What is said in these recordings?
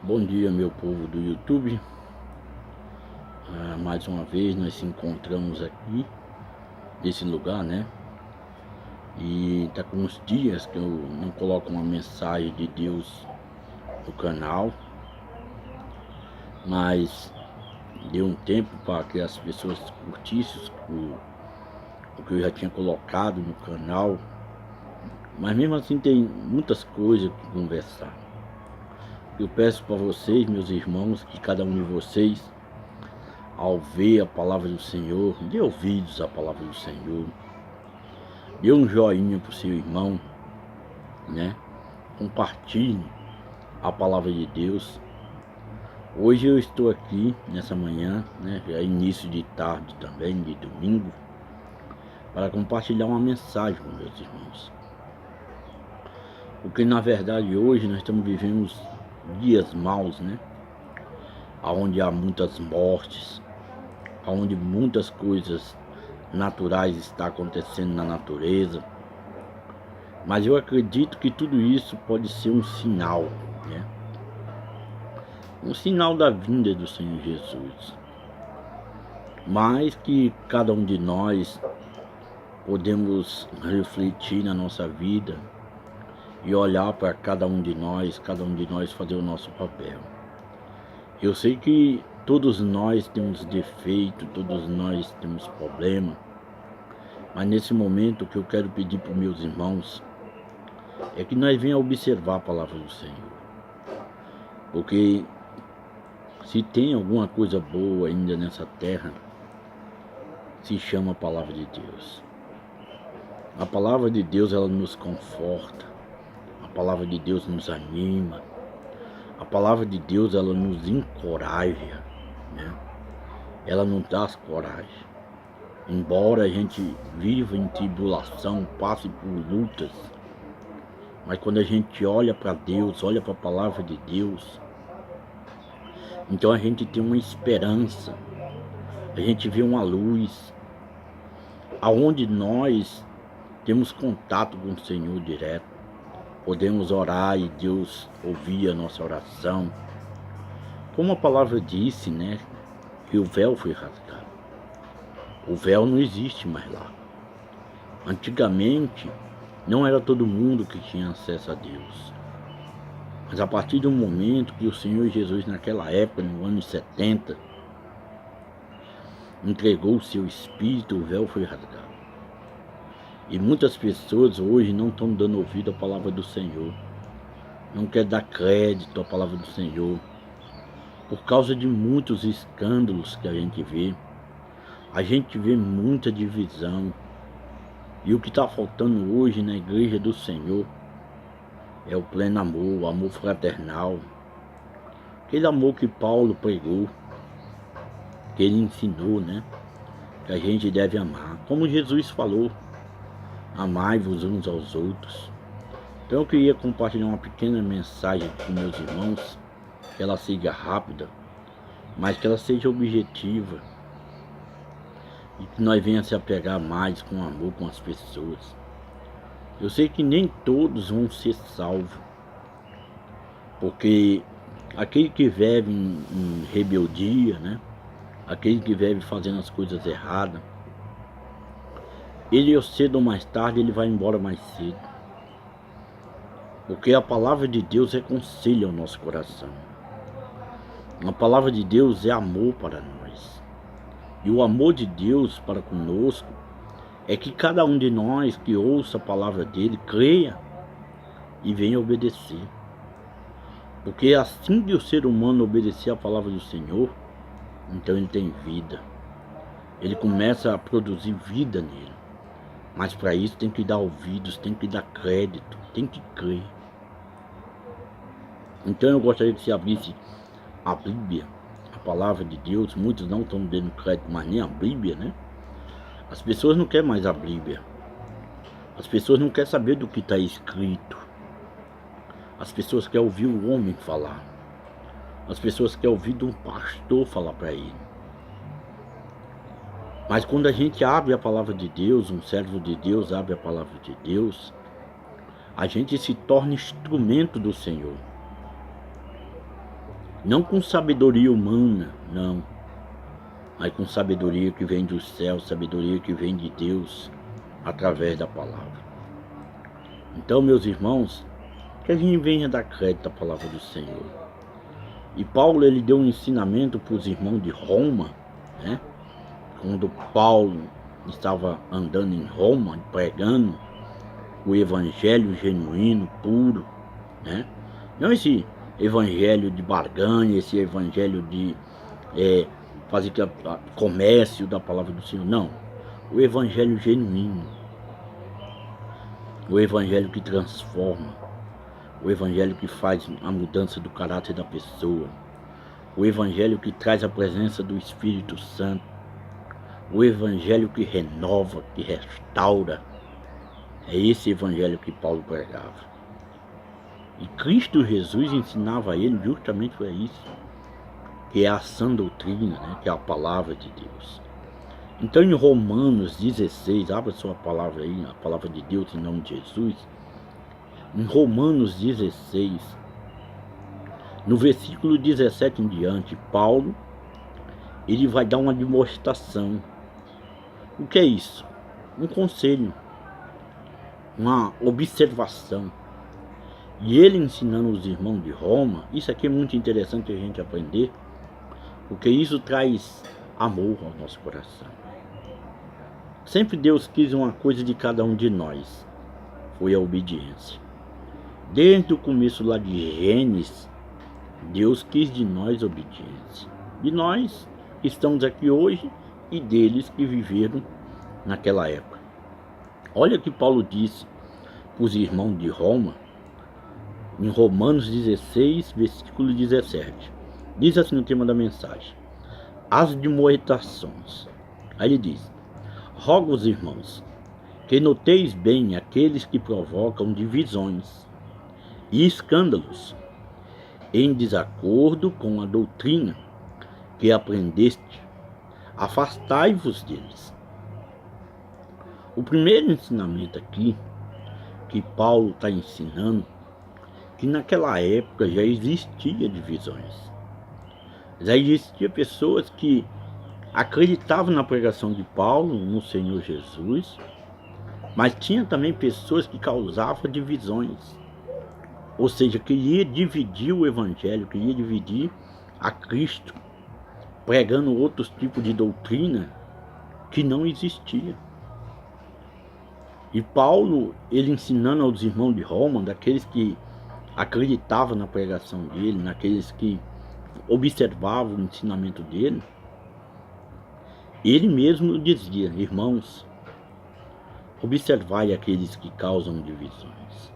Bom dia, meu povo do YouTube. Mais uma vez nós se encontramos aqui nesse lugar, né? E tá com uns dias que eu não coloco uma mensagem de Deus no canal, mas deu um tempo para que as pessoas curtissem o que eu já tinha colocado no canal. Mas mesmo assim tem muitas coisas que conversar. Eu peço para vocês, meus irmãos, que cada um de vocês, ao ver a palavra do Senhor, dê ouvidos à palavra do Senhor, dê um joinha para o seu irmão, né? Compartilhe a palavra de Deus. Hoje eu estou aqui nessa manhã, né? Já é início de tarde também, de domingo, para compartilhar uma mensagem com meus irmãos. Porque na verdade hoje nós estamos vivendo dias maus, né? Onde há muitas mortes, onde muitas coisas naturais estão acontecendo na natureza. Mas eu acredito que tudo isso pode ser um sinal, né? Um sinal da vinda do Senhor Jesus. Mas que cada um de nós podemos refletir na nossa vida e olhar para cada um de nós fazer o nosso papel. Eu sei que todos nós temos defeito, todos nós temos problema, mas nesse momento o que eu quero pedir para os meus irmãos é que nós venhamos observar a palavra do Senhor. Porque se tem alguma coisa boa ainda nessa terra, se chama a palavra de Deus. A palavra de Deus, ela nos conforta. A palavra de Deus nos anima. A palavra de Deus, ela nos encoraja, né? Ela nos dá coragem. Embora a gente viva em tribulação, passe por lutas, mas quando a gente olha para Deus, olha para a palavra de Deus, então a gente tem uma esperança, a gente vê uma luz, aonde nós temos contato com o Senhor direto, podemos orar e Deus ouvir a nossa oração. Como a palavra disse, né, que o véu foi rasgado. O véu não existe mais lá. Antigamente, não era todo mundo que tinha acesso a Deus. Mas a partir do momento que o Senhor Jesus, naquela época, no ano 70, entregou o seu Espírito, o véu foi rasgado. E muitas pessoas hoje não estão dando ouvido à palavra do Senhor. Não quer dar crédito à palavra do Senhor. Por causa de muitos escândalos que a gente vê. A gente vê muita divisão. E o que está faltando hoje na igreja do Senhor é o pleno amor, o amor fraternal. Aquele amor que Paulo pregou, que ele ensinou, né? Que a gente deve amar. Como Jesus falou, amai-vos uns aos outros. Então eu queria compartilhar uma pequena mensagem com meus irmãos, que ela seja rápida, mas que ela seja objetiva. E que nós venhamos se apegar mais com amor com as pessoas. Eu sei que nem todos vão ser salvos, porque aquele que vive em rebeldia, né? Aquele que vive fazendo as coisas erradas, ele, ou cedo ou mais tarde, ele vai embora mais cedo. Porque a palavra de Deus reconcilia o nosso coração. A palavra de Deus é amor para nós. E o amor de Deus para conosco é que cada um de nós que ouça a palavra dele, creia e venha obedecer. Porque assim que o ser humano obedecer a palavra do Senhor, então ele tem vida. Ele começa a produzir vida nele. Mas para isso tem que dar ouvidos, tem que dar crédito, tem que crer. Então eu gostaria que você abrisse a Bíblia, a palavra de Deus. Muitos não estão dando crédito mais nem a Bíblia, né? As pessoas não querem mais a Bíblia. As pessoas não querem saber do que está escrito. As pessoas querem ouvir o homem falar. As pessoas querem ouvir de um pastor falar para ele. Mas quando a gente abre a palavra de Deus, um servo de Deus abre a palavra de Deus, a gente se torna instrumento do Senhor. Não com sabedoria humana, não, mas com sabedoria que vem do céu, sabedoria que vem de Deus, através da palavra. Então, meus irmãos, que a gente venha dar crédito à palavra do Senhor. E Paulo, ele deu um ensinamento para os irmãos de Roma, né? Quando Paulo estava andando em Roma, pregando o evangelho genuíno, puro, né? Não esse evangelho de barganha, esse evangelho de fazer comércio da palavra do Senhor, não. O evangelho genuíno, o evangelho que transforma, o evangelho que faz a mudança do caráter da pessoa, o evangelho que traz a presença do Espírito Santo, o evangelho que renova, que restaura. É esse evangelho que Paulo pregava. E Cristo Jesus ensinava a ele justamente para isso, que é a sã doutrina, né? Que é a palavra de Deus. Então, em Romanos 16, abra sua palavra aí, a palavra de Deus em nome de Jesus. Em Romanos 16, no versículo 17 em diante, Paulo, ele vai dar uma demonstração. O que é isso? Um conselho, uma observação. E ele ensinando os irmãos de Roma, isso aqui é muito interessante a gente aprender, porque isso traz amor ao nosso coração. Sempre Deus quis uma coisa de cada um de nós, foi a obediência. Desde o começo lá de Gênesis, Deus quis de nós obediência. De nós que estamos aqui hoje e deles que viveram naquela época. Olha o que Paulo disse para os irmãos de Roma, em Romanos 16, versículo 17. Diz assim no tema da mensagem: as demoetações. Aí ele diz: rogo os irmãos, que noteis bem aqueles que provocam divisões e escândalos, em desacordo com a doutrina que aprendeste, afastai-vos deles. O primeiro ensinamento aqui, que Paulo está ensinando, que naquela época já existia divisões. Já existia pessoas que acreditavam na pregação de Paulo, no Senhor Jesus, mas tinha também pessoas que causavam divisões. Ou seja, queria dividir o evangelho, queria dividir a Cristo, pregando outros tipos de doutrina que não existia. E Paulo, ele ensinando aos irmãos de Roma, daqueles que acreditavam na pregação dele, naqueles que observavam o ensinamento dele, ele mesmo dizia: irmãos, observai aqueles que causam divisões.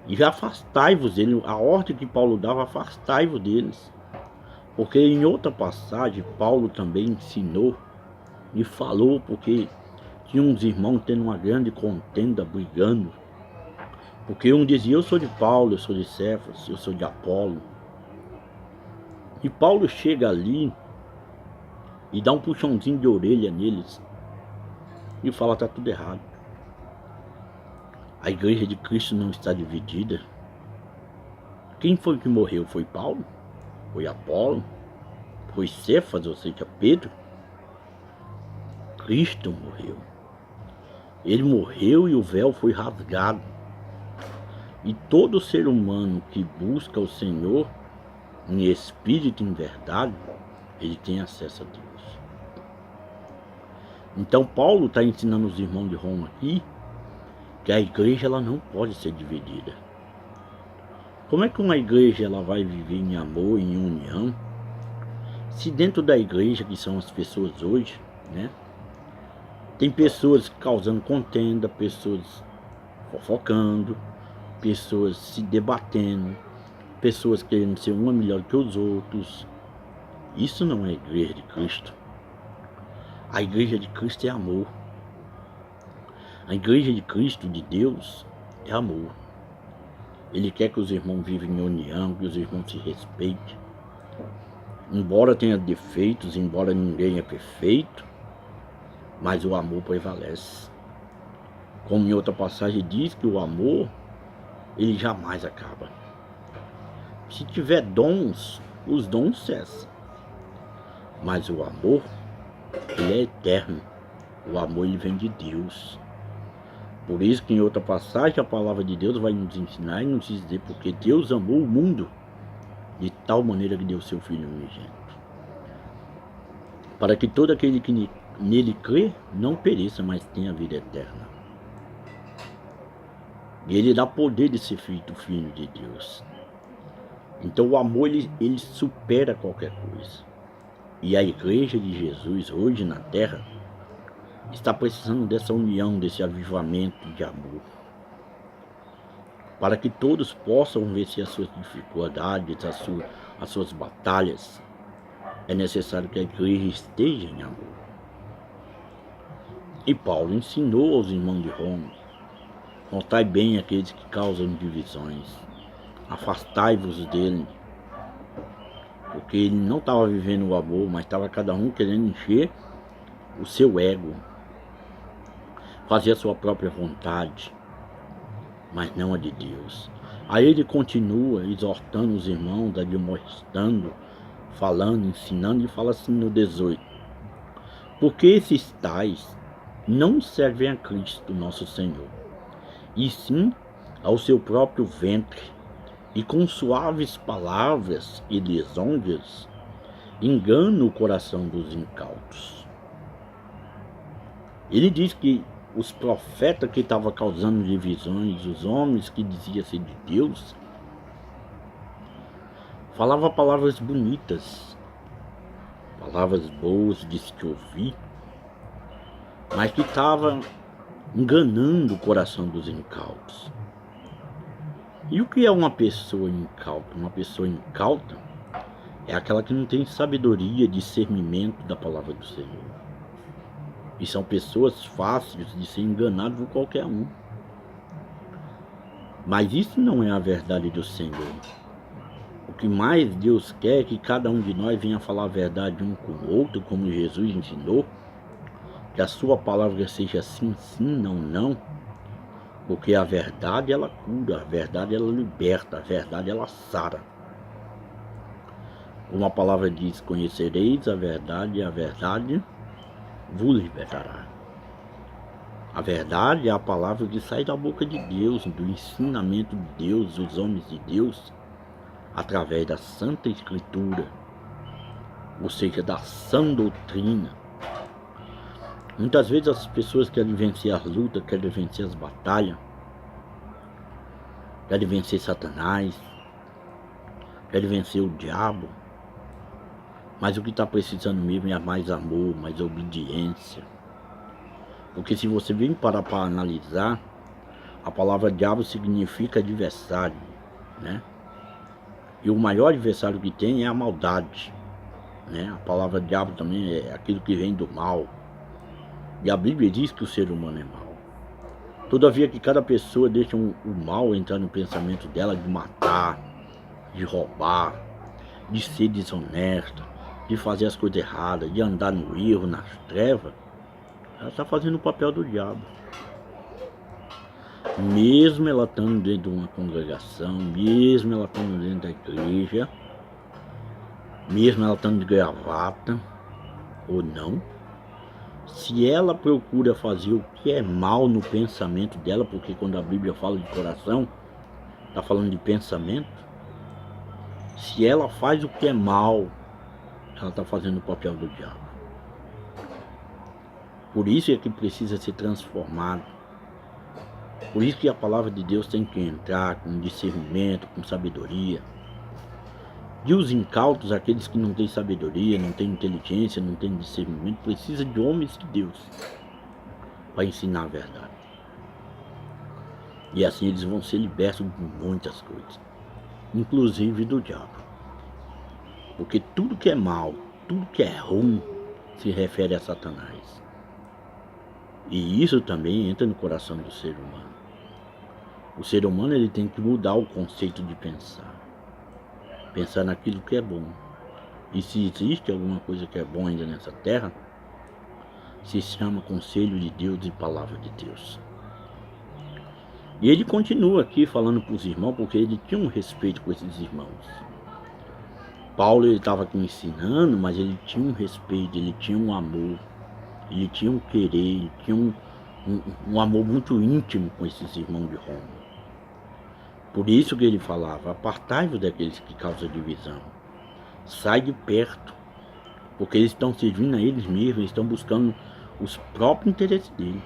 E afastai-vos deles. A ordem que Paulo dava, afastai-vos deles. Porque em outra passagem, Paulo também ensinou e falou, porque tinha uns irmãos tendo uma grande contenda, brigando. Porque um dizia: eu sou de Paulo, eu sou de Cefas, eu sou de Apolo. E Paulo chega ali e dá um puxãozinho de orelha neles e fala: está tudo errado. A igreja de Cristo não está dividida. Quem foi que morreu? Foi Paulo? Foi Apolo? Foi Cefas, ou seja, Pedro? Cristo morreu. Ele morreu e o véu foi rasgado. E todo ser humano que busca o Senhor em espírito e em verdade, ele tem acesso a Deus. Então Paulo está ensinando os irmãos de Roma aqui que a igreja ela não pode ser dividida. Como é que uma igreja ela vai viver em amor, em união, se dentro da igreja, que são as pessoas hoje, né, tem pessoas causando contenda, pessoas fofocando, pessoas se debatendo, pessoas querendo ser uma melhor que os outros. Isso não é a igreja de Cristo. A igreja de Cristo é amor. A igreja de Cristo, de Deus, é amor. Ele quer que os irmãos vivam em união, que os irmãos se respeitem. Embora tenha defeitos, embora ninguém é perfeito, mas o amor prevalece. Como em outra passagem diz que o amor, ele jamais acaba. Se tiver dons, os dons cessam. Mas o amor, ele é eterno. O amor, ele vem de Deus. Por isso que em outra passagem a palavra de Deus vai nos ensinar e nos dizer porque Deus amou o mundo de tal maneira que deu seu Filho unigênito, para que todo aquele que nele crê não pereça, mas tenha vida eterna. E ele dá poder de ser feito Filho de Deus. Então o amor, ele supera qualquer coisa. E a igreja de Jesus hoje na terra está precisando dessa união, desse avivamento de amor, para que todos possam vencer as suas dificuldades, as suas batalhas. É necessário que a igreja esteja em amor. E Paulo ensinou aos irmãos de Roma: notai bem aqueles que causam divisões, afastai-vos dele. Porque ele não estava vivendo o amor, mas estava cada um querendo encher o seu ego, fazer a sua própria vontade, mas não a de Deus. Aí ele continua exortando os irmãos, admoestando, falando, ensinando, e fala assim no 18: porque esses tais não servem a Cristo nosso Senhor, e sim ao seu próprio ventre, e com suaves palavras e lisonjas enganam o coração dos incautos. Ele diz que os profetas que estavam causando divisões, os homens que diziam ser de Deus, falavam palavras bonitas, palavras boas de se ouvir, mas que estavam enganando o coração dos incautos. E o que é uma pessoa incauta? Uma pessoa incauta é aquela que não tem sabedoria, discernimento da palavra do Senhor. E são pessoas fáceis de ser enganadas por qualquer um. Mas isso não é a verdade do Senhor. O que mais Deus quer é que cada um de nós venha falar a verdade um com o outro, como Jesus ensinou. Que a sua palavra seja sim, sim, não, não. Porque a verdade, ela cura, a verdade, ela liberta, a verdade, ela sara. Uma palavra diz: conhecereis a verdade e a verdade vos libertará. A verdade é a palavra que sai da boca de Deus, do ensinamento de Deus, dos homens de Deus, através da Santa Escritura, ou seja, da sã doutrina. Muitas vezes as pessoas querem vencer as lutas, querem vencer as batalhas, querem vencer Satanás, querem vencer o diabo. Mas o que está precisando mesmo é mais amor, mais obediência. Porque se você vem para analisar, a palavra diabo significa adversário, né? E o maior adversário que tem é a maldade, né? A palavra diabo também é aquilo que vem do mal. E a Bíblia diz que o ser humano é mau. Todavia que cada pessoa deixa o mal entrar no pensamento dela, de matar, de roubar, de ser desonesta, de fazer as coisas erradas, de andar no erro, nas trevas, ela está fazendo o papel do diabo. Mesmo ela estando dentro de uma congregação, mesmo ela estando dentro da igreja, mesmo ela estando de gravata ou não, se ela procura fazer o que é mal no pensamento dela, porque quando a Bíblia fala de coração, está falando de pensamento, se ela faz o que é mal, ela está fazendo o papel do diabo. Por isso é que precisa ser transformado. Por isso que a palavra de Deus tem que entrar com discernimento, com sabedoria. E os incautos, aqueles que não têm sabedoria, não têm inteligência, não têm discernimento, precisam de homens de Deus para ensinar a verdade. E assim eles vão ser libertos de muitas coisas, inclusive do diabo. Porque tudo que é mal, tudo que é ruim, se refere a Satanás. E isso também entra no coração do ser humano. O ser humano, ele tem que mudar o conceito de pensar. Pensar naquilo que é bom. E se existe alguma coisa que é bom ainda nessa terra, se chama Conselho de Deus e Palavra de Deus. E ele continua aqui falando para os irmãos, porque ele tinha um respeito com esses irmãos. Paulo estava aqui ensinando, mas ele tinha um respeito, ele tinha um amor, ele tinha um querer, ele tinha um amor muito íntimo com esses irmãos de Roma. Por isso que ele falava: apartai-vos daqueles que causam divisão, sai de perto, porque eles estão servindo a eles mesmos, eles estão buscando os próprios interesses deles.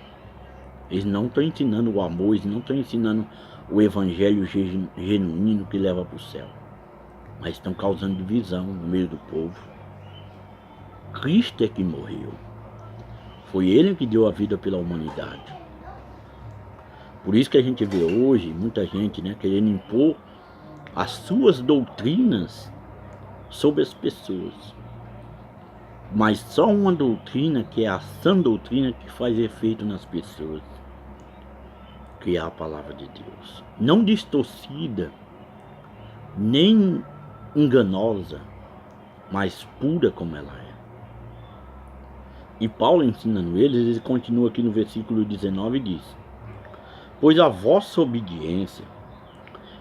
Eles não estão ensinando o amor, eles não estão ensinando o evangelho genuíno que leva para o céu, mas estão causando divisão no meio do povo. Cristo é que morreu, foi Ele que deu a vida pela humanidade. Por isso que a gente vê hoje muita gente, né, querendo impor as suas doutrinas sobre as pessoas, mas só uma doutrina, que é a sã doutrina, que faz efeito nas pessoas, que é a palavra de Deus, não distorcida, nem enganosa, mas pura como ela é. E Paulo, ensinando eles, ele continua aqui no versículo 19 e diz: pois a vossa obediência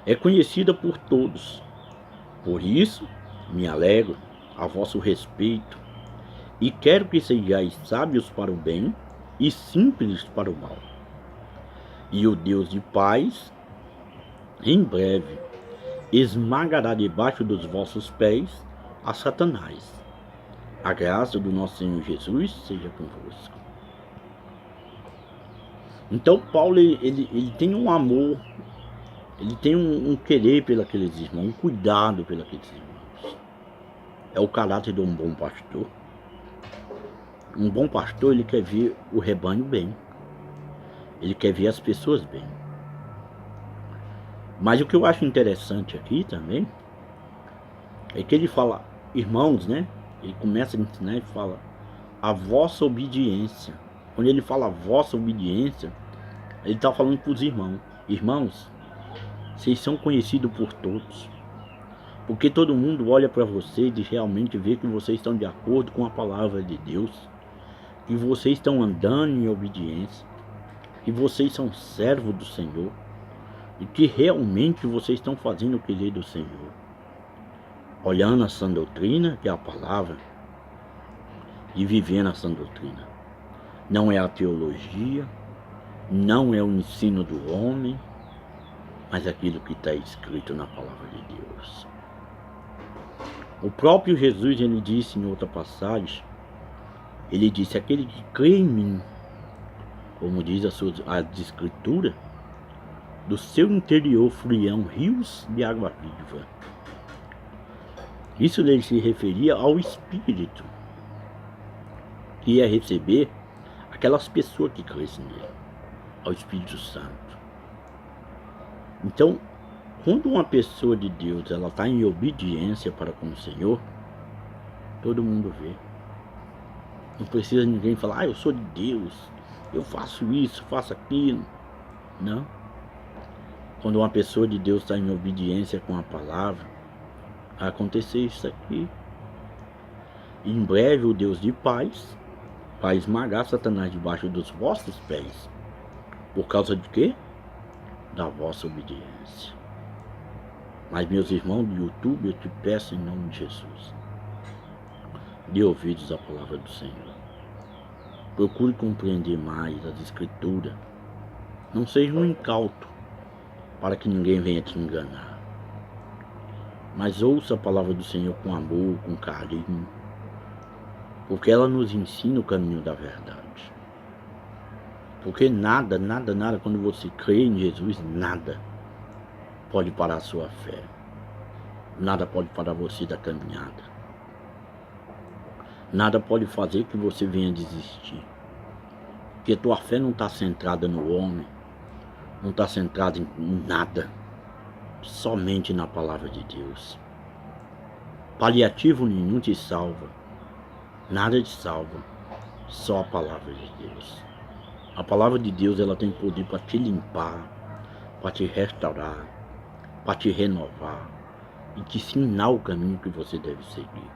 é conhecida por todos, por isso me alegro a vosso respeito, e quero que sejais sábios para o bem e simples para o mal. E o Deus de paz, em breve, esmagará debaixo dos vossos pés a Satanás. A graça do nosso Senhor Jesus seja convosco. Então Paulo, ele tem um amor, ele tem um querer pelos irmãos, um cuidado pelos irmãos. É o caráter de um bom pastor. Um bom pastor, ele quer ver o rebanho bem, ele quer ver as pessoas bem. Mas o que eu acho interessante aqui também é que ele fala, irmãos, né? Ele começa a ensinar e fala a vossa obediência. Quando ele fala a vossa obediência, ele está falando para os irmãos: irmãos, vocês são conhecidos por todos, porque todo mundo olha para vocês e realmente vê que vocês estão de acordo com a palavra de Deus, que vocês estão andando em obediência, que vocês são servos do Senhor, e que realmente vocês estão fazendo o querer do Senhor, olhando a sã doutrina, que é a palavra, e vivendo a sã doutrina. Não é a teologia, não é o ensino do homem, mas aquilo que está escrito na palavra de Deus. O próprio Jesus, ele disse em outra passagem, ele disse: aquele que crê em mim, como diz a escritura, do seu interior fluirão rios de água viva. Isso ele se referia ao Espírito, que ia receber aquelas pessoas que crescem nele, ao Espírito Santo. Então, quando uma pessoa de Deus, ela está em obediência para com o Senhor, todo mundo vê. Não precisa ninguém falar: eu sou de Deus, eu faço isso, faço aquilo. Não. Quando uma pessoa de Deus está em obediência com a palavra, vai acontecer isso aqui. E em breve o Deus de paz vai esmagar Satanás debaixo dos vossos pés. Por causa de quê? Da vossa obediência. Mas, meus irmãos do YouTube, eu te peço em nome de Jesus, dê ouvidos à palavra do Senhor. Procure compreender mais as Escrituras. Não seja um incauto para que ninguém venha te enganar. Mas ouça a palavra do Senhor com amor, com carinho, porque ela nos ensina o caminho da verdade. Porque nada, quando você crê em Jesus, nada pode parar a sua fé. Nada pode parar você da caminhada. Nada pode fazer que você venha desistir. Porque tua fé não está centrada no homem, não está centrada em nada, somente na palavra de Deus. Paliativo nenhum te salva, nada te salva, só a palavra de Deus. A palavra de Deus, ela tem poder para te limpar, para te restaurar, para te renovar e te ensinar o caminho que você deve seguir.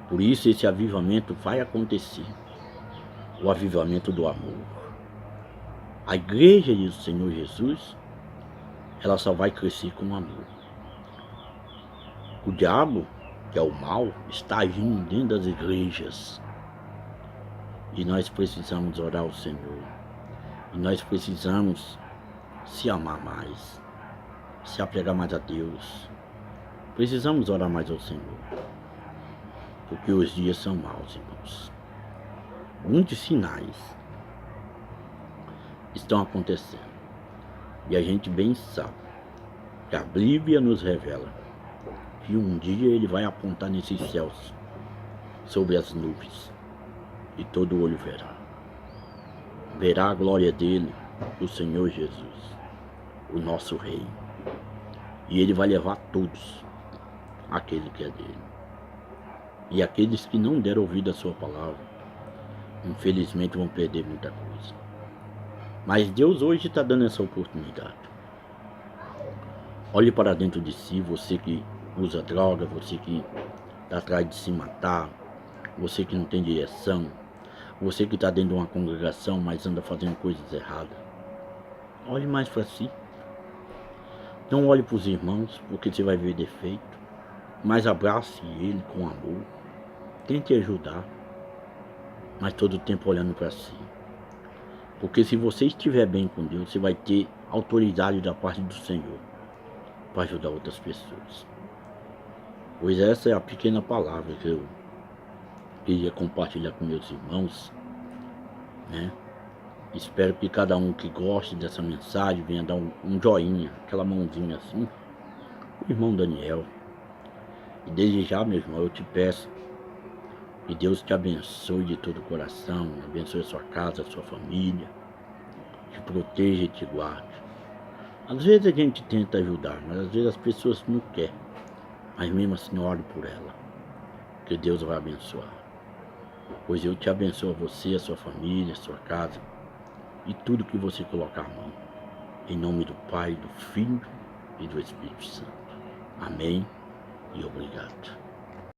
Por isso esse avivamento vai acontecer, o avivamento do amor. A igreja do Senhor Jesus, ela só vai crescer com amor. O diabo, que é o mal, está agindo dentro das igrejas. E nós precisamos orar ao Senhor. E nós precisamos se amar mais, se apegar mais a Deus. Precisamos orar mais ao Senhor. Porque os dias são maus, irmãos. Muitos sinais estão acontecendo. E a gente bem sabe que a Bíblia nos revela que um dia ele vai apontar nesses céus, sobre as nuvens, e todo olho verá. Verá a glória dele, do Senhor Jesus, o nosso Rei. E ele vai levar todos, aquele que é dele. E aqueles que não deram ouvido à sua palavra, infelizmente vão perder muita coisa. Mas Deus hoje está dando essa oportunidade. Olhe para dentro de si, você que usa droga, você que está atrás de se matar, você que não tem direção, você que está dentro de uma congregação, mas anda fazendo coisas erradas. Olhe mais para si. Não olhe para os irmãos, porque você vai ver defeito, mas abrace ele com amor. Tente ajudar, mas todo o tempo olhando para si. Porque se você estiver bem com Deus, você vai ter autoridade da parte do Senhor para ajudar outras pessoas. Pois essa é a pequena palavra que eu queria compartilhar com meus irmãos, né? Espero que cada um que goste dessa mensagem venha dar um joinha, aquela mãozinha assim, o irmão Daniel. E desde já, meu irmão, eu te peço que Deus te abençoe de todo o coração, abençoe a sua casa, a sua família, te proteja e te guarde. Às vezes a gente tenta ajudar, mas às vezes as pessoas não querem. Mas mesmo assim, ore por ela, que Deus vai abençoar. Pois eu te abençoo a você, a sua família, a sua casa e tudo que você colocar a mão. Em nome do Pai, do Filho e do Espírito Santo. Amém e obrigado.